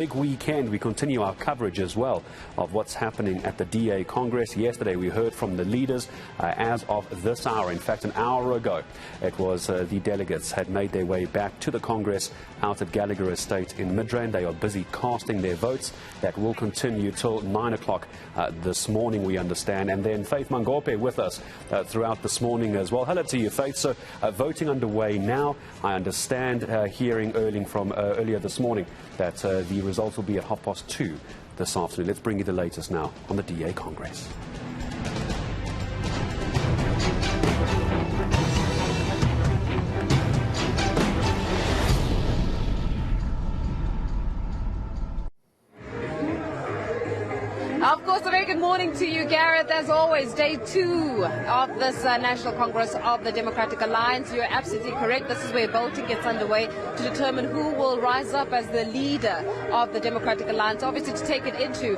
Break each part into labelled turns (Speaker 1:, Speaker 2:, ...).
Speaker 1: Big weekend. We continue our coverage as well of what's happening at the DA Congress. Yesterday we heard from the leaders as of this hour. In fact, an hour ago, it was the delegates had made their way back to the Congress out at Gallagher Estate in Midrand. They are busy casting their votes. That will continue till 9 o'clock this morning, we understand. And then Faith Mangope with us throughout this morning as well. Hello to you, Faith. So voting underway now. I understand hearing earlier this morning that the results will be at 2:30 this afternoon. Let's bring you the latest now on the DA Congress.
Speaker 2: Of course, a very good morning to you, Gareth. As always, day 2 of this National Congress of the Democratic Alliance. You're absolutely correct. This is where voting gets underway to determine who will rise up as the leader of the Democratic Alliance. Obviously, to take it into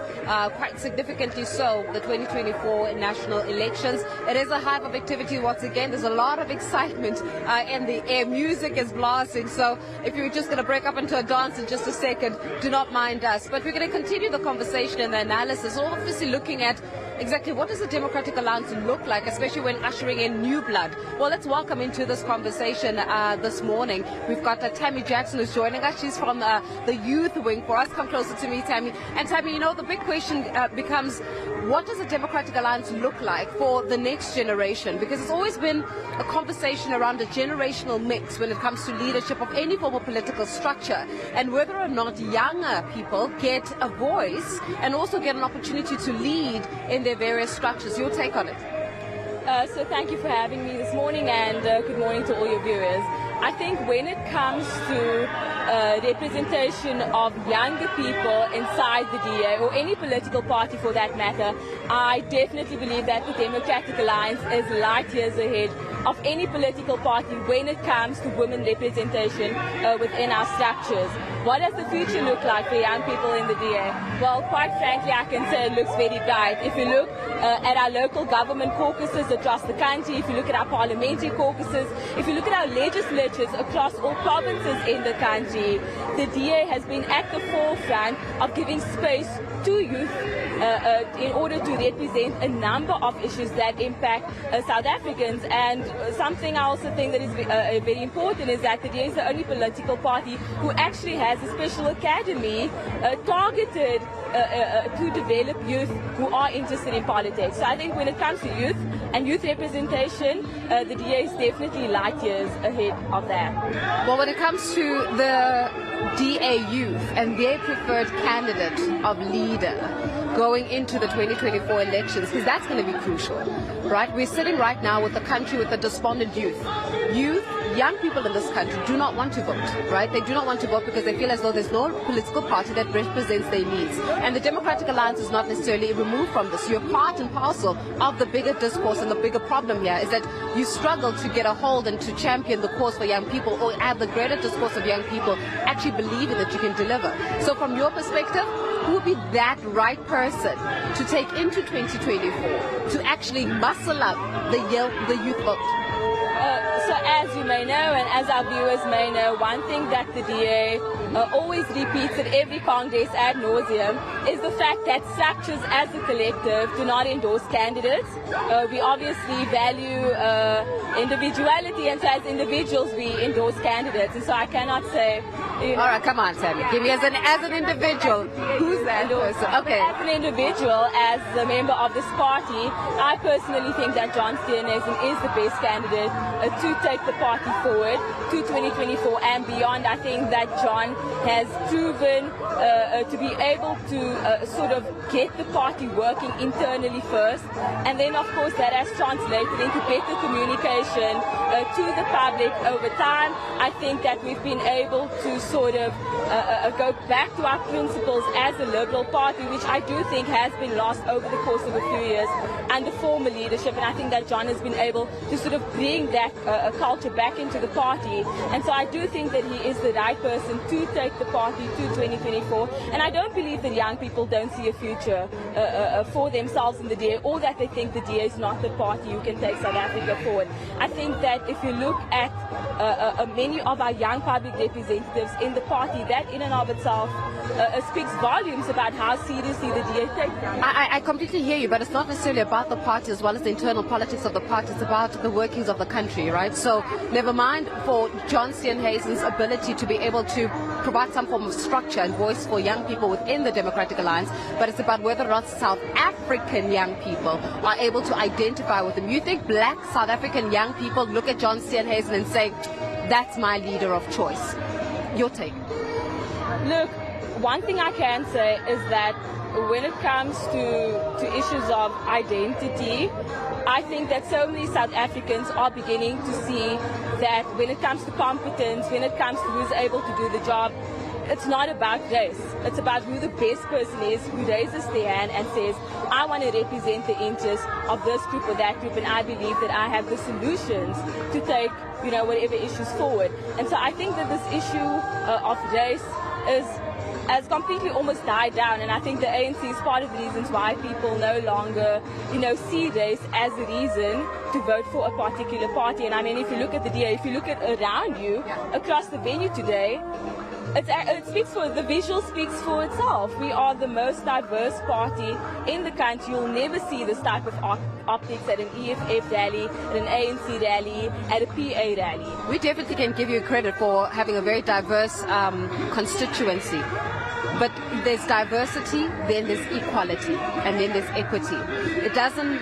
Speaker 2: quite significantly so the 2024 national elections. It is a hive of activity once again. There's a lot of excitement in the air. Music is blasting. So if you're just going to break up into a dance in just a second, do not mind us. But we're going to continue the conversation and the analysis. Obviously looking at exactly what does the Democratic Alliance look like, especially when ushering in new blood. Well, let's welcome into this conversation this morning. We've got Tammy Jackson who's joining us. She's from the youth wing for us. Come closer to me, Tammy. And Tammy, you know, the big question becomes, what does the Democratic Alliance look like for the next generation? Because it's always been a conversation around a generational mix when it comes to leadership of any form of political structure, and whether or not younger people get a voice and also get an opportunity to lead in their various structures. Your take on it?
Speaker 3: So thank you for having me this morning, and good morning to all your viewers. I think when it comes to representation of younger people inside the DA, or any political party for that matter, I definitely believe that the Democratic Alliance is light years ahead of any political party when it comes to women representation within our structures. What does the future look like for young people in the DA? Well, quite frankly, I can say it looks very bright. If you look at our local government caucuses across the country, if you look at our parliamentary caucuses, if you look at our legislatures across all provinces in the country, the DA has been at the forefront of giving space to youth in order to represent a number of issues that impact South Africans. And something I also think that is very important is that the DA is the only political party who actually has a special academy targeted to develop youth who are interested in politics. So I think when it comes to youth and youth representation, the DA is definitely light years ahead of that.
Speaker 2: Well, when it comes to the DA youth and their preferred candidate of leader going into the 2024 elections, because that's going to be crucial, right? We're sitting right now with the country with a despondent youth. Young people in this country do not want to vote, right? They do not want to vote because they feel as though there's no political party that represents their needs. And the Democratic Alliance is not necessarily removed from this. You're part and parcel of the bigger discourse, and the bigger problem here is that you struggle to get a hold and to champion the cause for young people, or have the greater discourse of young people actually believing that you can deliver. So from your perspective, who would be that right person to take into 2024 to actually muscle up the youth vote?
Speaker 3: So as you may know, and as our viewers may know, one thing that the DA always repeats at every Congress ad nauseum is the fact that structures as a collective do not endorse candidates. We obviously value individuality, and so as individuals we endorse candidates. And so I cannot say, you know,
Speaker 2: all right, come on, Sammy. Give me as an individual. Who's that person? Okay.
Speaker 3: As an individual, as a member of this party, I personally think that John Steenhuisen is the best candidate to take the party forward to 2024 and beyond. I think that John has proven to be able to sort of get the party working internally first, and then of course that has translated into better communication to the public over time. I think that we've been able to sort of go back to our principles as a liberal party, which I do think has been lost over the course of a few years under former leadership, and I think that John has been able to sort of bring that culture back into the party. And so I do think that he is the right person to take the party to 2024, and I don't believe that young people don't see a future for themselves in the DA, or that they think the DA is not the party who can take South Africa forward. I think that if you look at many of our young public representatives in the party, that in and of itself speaks volumes about how seriously the DA takes them.
Speaker 2: I completely hear you, but it's not necessarily about the party as well as the internal politics of the party. It's about the workings of the country, right? So never mind for John Steenhuisen's ability to be able to provide some form of structure and voice for young people within the Democratic Alliance, but it's about whether or not South African young people are able to identify with him. You think black South African young people look at John Steenhuisen and say, that's my leader of choice? Your take?
Speaker 3: Look, one thing I can say is that when it comes to issues of identity, I think that so many South Africans are beginning to see that when it comes to competence, when it comes to who's able to do the job, it's not about race. It's about who the best person is, who raises their hand and says, I want to represent the interests of this group or that group, and I believe that I have the solutions to take, whatever issues forward. And so I think that this issue of race has completely almost died down, and I think the ANC is part of the reasons why people no longer, see race as a reason to vote for a particular party. And I mean, if you look at the DA, if you look at around you, across the venue today, the visual speaks for itself. We are the most diverse party in the country. You'll never see this type of optics at an EFF rally, at an ANC rally, at a PA rally.
Speaker 2: We definitely can give you credit for having a very diverse constituency. But there's diversity, then there's equality, and then there's equity. It doesn't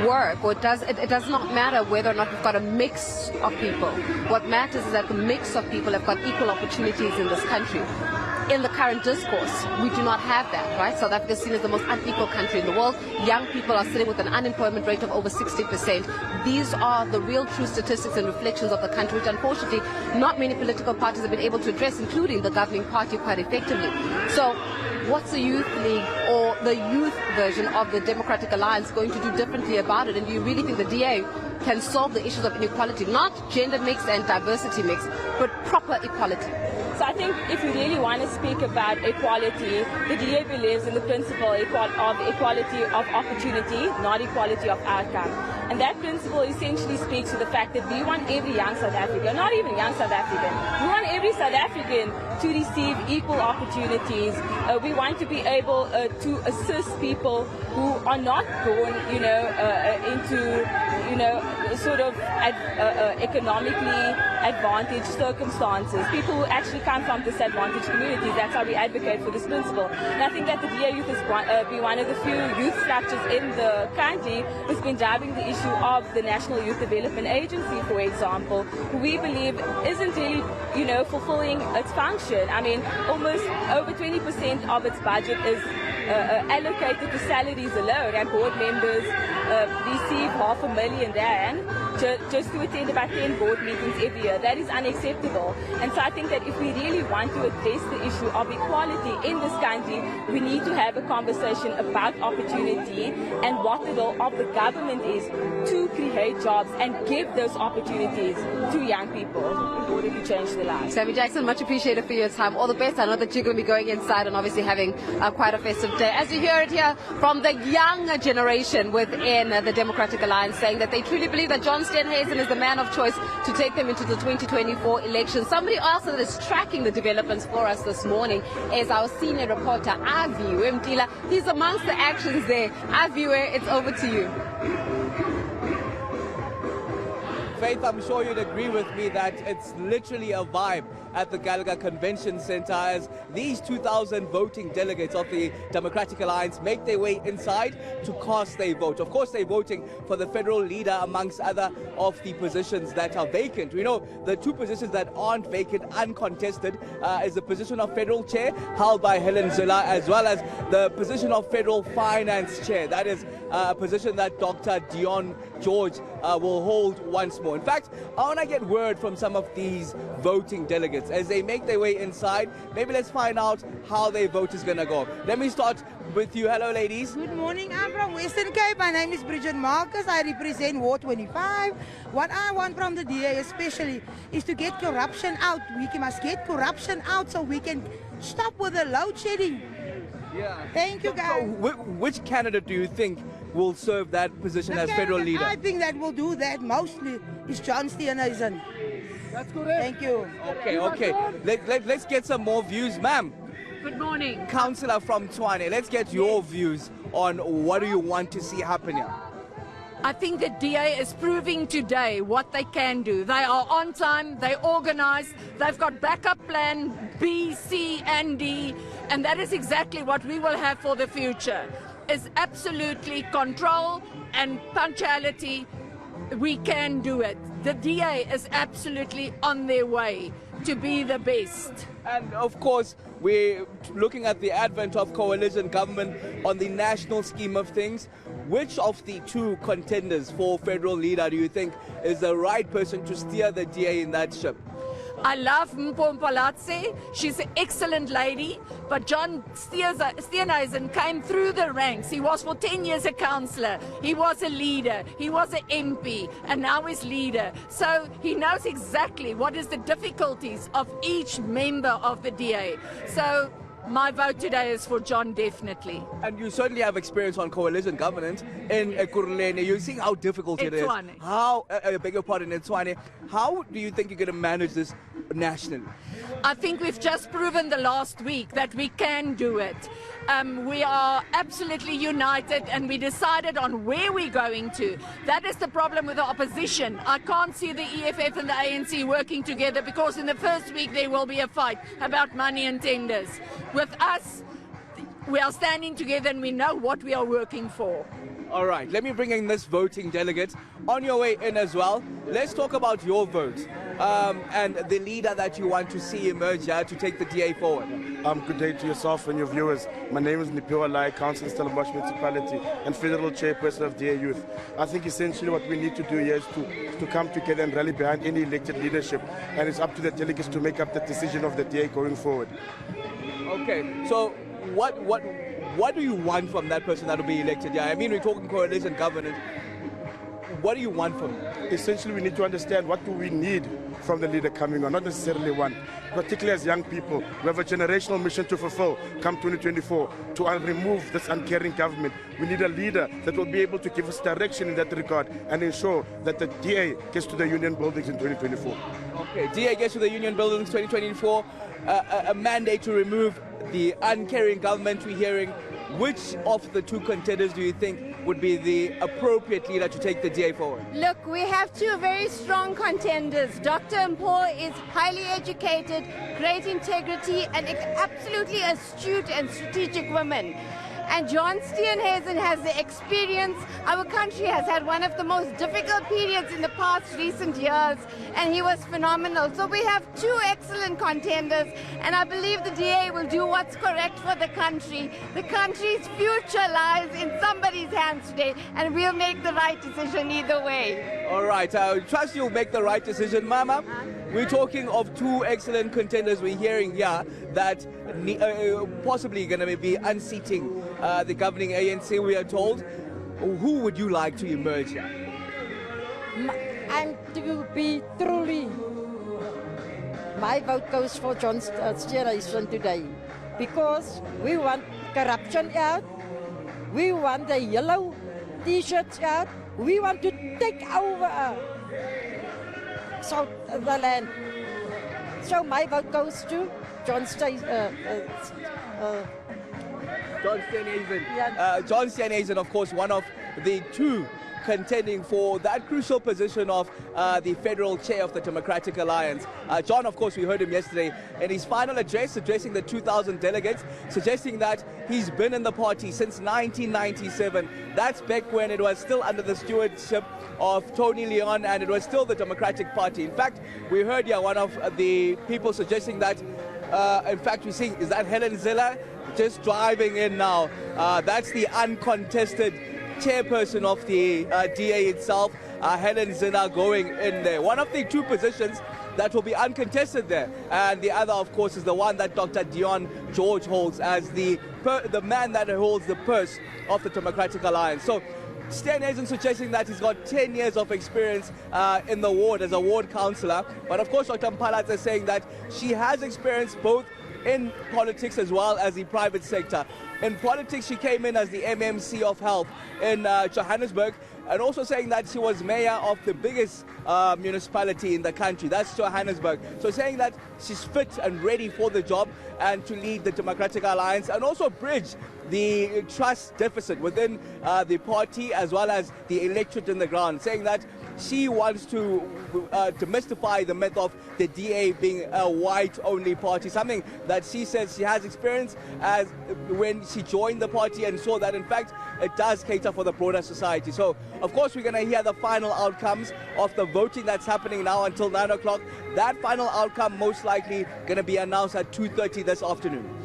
Speaker 2: work, or it does not matter whether or not we've got a mix of people. What matters is that the mix of people have got equal opportunities in this country. In the current discourse, we do not have that, right? South Africa is seen as the most unequal country in the world. Young people are sitting with an unemployment rate of over 60%. These are the real true statistics and reflections of the country, which unfortunately not many political parties have been able to address, including the governing party, quite effectively. So what's the Youth League or the youth version of the Democratic Alliance going to do differently about it? And do you really think the DA can solve the issues of inequality, not gender mix and diversity mix, but proper equality?
Speaker 3: So I think if you really want to speak about equality, the DA believes in the principle of equality of opportunity, not equality of outcome. And that principle essentially speaks to the fact that we want every young South African, not even young South African, we want every South African to receive equal opportunities. We want to be able to assist people who are not born, into, sort of economically advantaged circumstances, people who actually come from disadvantaged communities. That's how we advocate for this principle. And I think that the DA Youth has been one of the few youth structures in the country who's been driving the issue of the National Youth Development Agency, for example, who we believe isn't really, fulfilling its function. I mean, almost over 20% of its budget is allocated to salaries alone, and board members receive R500,000 just to attend about 10 board meetings every year. That is unacceptable. And so I think that if we really want to address the issue of equality in this country, we need to have a conversation about opportunity and what the role of the government is to create jobs and give those opportunities to young people in order to change their lives.
Speaker 2: Sammy Jackson, much appreciated for your time. All the best. I know that you're going to be going inside and obviously having quite a festive day. As you hear it here from the younger generation within the Democratic Alliance, saying that they truly believe that John Steenhuisen is the man of choice to take them into the 2024 election. Somebody else that is tracking the developments for us this morning is our senior reporter, Aviwe Mtila. He's amongst the actions there. Aviwe, it's over to you.
Speaker 4: Faith, I'm sure you'd agree with me that it's literally a vibe at the Gallagher Convention Center as these 2,000 voting delegates of the Democratic Alliance make their way inside to cast their vote. Of course, they're voting for the federal leader amongst other of the positions that are vacant. We know the two positions that aren't vacant, uncontested, is the position of federal chair held by Helen Zille, as well as the position of federal finance chair. That is a position that Dr. Dion George will hold once more. In fact, I want to get word from some of these voting delegates as they make their way inside. Maybe let's find out how their vote is going to go. Let me start with you. Hello, ladies.
Speaker 5: Good morning. I'm from Western Cape. My name is Bridget Marcus. I represent Ward 25. What I want from the DA especially is to get corruption out. We must get corruption out so we can stop with the load shedding.
Speaker 4: Yeah.
Speaker 5: Thank you, guys.
Speaker 4: So, which candidate do you think will serve that position as federal leader?
Speaker 5: I think that will do that mostly is John Steenhuisen.
Speaker 4: That's correct.
Speaker 5: Thank you.
Speaker 4: Okay. Let's get some more views, ma'am.
Speaker 6: Good morning.
Speaker 4: Councillor from Tshwane, let's get your views on what do you want to see happen here.
Speaker 6: I think the DA is proving today what they can do. They are on time, they organized, they've got backup plan B, C and D, and that is exactly what we will have for the future. Is absolutely control and punctuality. We can do it. The DA is absolutely on their way to be the best.
Speaker 4: And of course, we're looking at the advent of coalition government on the national scheme of things. Which of the two contenders for federal leader do you think is the right person to steer the DA in that ship?
Speaker 6: I love Mpompalatse. She's an excellent lady. But John Steenhuisen came through the ranks. He was for 10 years a councillor. He was a leader. He was an MP. And now he's leader. So he knows exactly what is the difficulties of each member of the DA. So my vote today is for John, definitely.
Speaker 4: And you certainly have experience on coalition governance in Ekurhuleni. You're seeing how difficult it is. How, I beg your pardon, in Tshwane. How do you think you're going to manage this nationally?
Speaker 6: I think we've just proven the last week that we can do it. We are absolutely united and we decided on where we're going to. That is the problem with the opposition. I can't see the EFF and the ANC working together because in the first week there will be a fight about money and tenders. With us, we are standing together and we know what we are working for.
Speaker 4: All right, let me bring in this voting delegate. On your way in as well, let's talk about your vote and the leader that you want to see emerge here to take the DA forward.
Speaker 7: Good day to yourself and your viewers. My name is Nipiwa Lai, Councillor in Stellenbosch Municipality and Federal Chairperson of DA Youth. I think essentially what we need to do here is to come together and rally behind any elected leadership, and it's up to the delegates to make up the decision of the DA going forward.
Speaker 4: Okay, so what do you want from that person that will be elected? Yeah, I mean, we're talking coalition governance. What do you want from them?
Speaker 7: Essentially, we need to understand what do we need from the leader coming on, not necessarily one. Particularly as young people, we have a generational mission to fulfill come 2024 to remove this uncaring government. We need a leader that will be able to give us direction in that regard and ensure that the DA gets to the union buildings in 2024.
Speaker 4: Okay, DA gets to the union buildings 2024, a mandate to remove the uncaring government. We're hearing. Which of the two contenders do you think would be the appropriate leader to take the DA forward?
Speaker 8: Look, we have two very strong contenders. Dr. Mpo is highly educated, great integrity, and absolutely astute and strategic woman. And John Steenhuisen has the experience. Our country has had one of the most difficult periods in the past recent years, and he was phenomenal. So we have two excellent contenders, and I believe the DA will do what's correct for the country. The country's future lies in somebody's hands today, and we'll make the right decision either way.
Speaker 4: All right, I trust you'll make the right decision, Mama. We're talking of two excellent contenders. We're hearing here that possibly going to be unseating the governing ANC, we are told. Who would you like to emerge here?
Speaker 9: And to be truly, my vote goes for John Steenhuisen today, because we want corruption out, we want the yellow t-shirts out, we want to take over the land. So my vote goes to John Steenhuisen.
Speaker 4: John Steenhuisen, of course, one of the two contending for that crucial position of the federal chair of the Democratic Alliance. John, of course, we heard him yesterday in his final address addressing the 2,000 delegates, suggesting that he's been in the party since 1997. That's back when it was still under the stewardship of Tony Leon and it was still the Democratic Party. In fact, we heard here one of the people suggesting that, in fact, we're seeing, is that Helen Ziller just driving in now? That's the uncontested chairperson of the DA itself, Helen Zina, going in there. One of the two positions that will be uncontested there, and the other, of course, is the one that Dr. Dion George holds as the man that holds the purse of the Democratic Alliance. So Steenhuisen suggesting that he's got 10 years of experience in the ward as a ward councillor, but of course Dr. Mpalatse is saying that she has experience both in politics as well as the private sector. In politics, she came in as the MMC of Health in Johannesburg, and also saying that she was mayor of the biggest municipality in the country, that's Johannesburg. So saying that she's fit and ready for the job and to lead the Democratic Alliance and also bridge the trust deficit within the party as well as the electorate in the ground, saying that she wants to demystify the myth of the DA being a white-only party, something that she says she has experienced as when she joined the party and saw that, in fact, it does cater for the broader society. So, of course, we're going to hear the final outcomes of the voting that's happening now until 9 o'clock. That final outcome most likely going to be announced at 2:30 this afternoon.